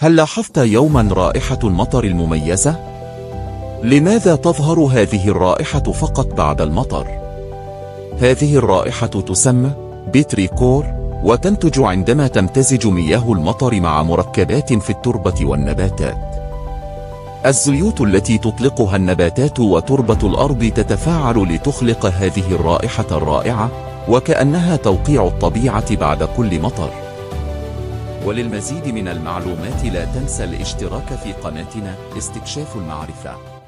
هل لاحظت يوما رائحة المطر المميزة؟ لماذا تظهر هذه الرائحة فقط بعد المطر؟ هذه الرائحة تسمى بيتريكور، وتنتج عندما تمتزج مياه المطر مع مركبات في التربة والنباتات. الزيوت التي تطلقها النباتات وتربة الأرض تتفاعل لتخلق هذه الرائحة الرائعة، وكأنها توقيع الطبيعة بعد كل مطر. وللمزيد من المعلومات لا تنسى الاشتراك في قناتنا استكشاف المعرفة.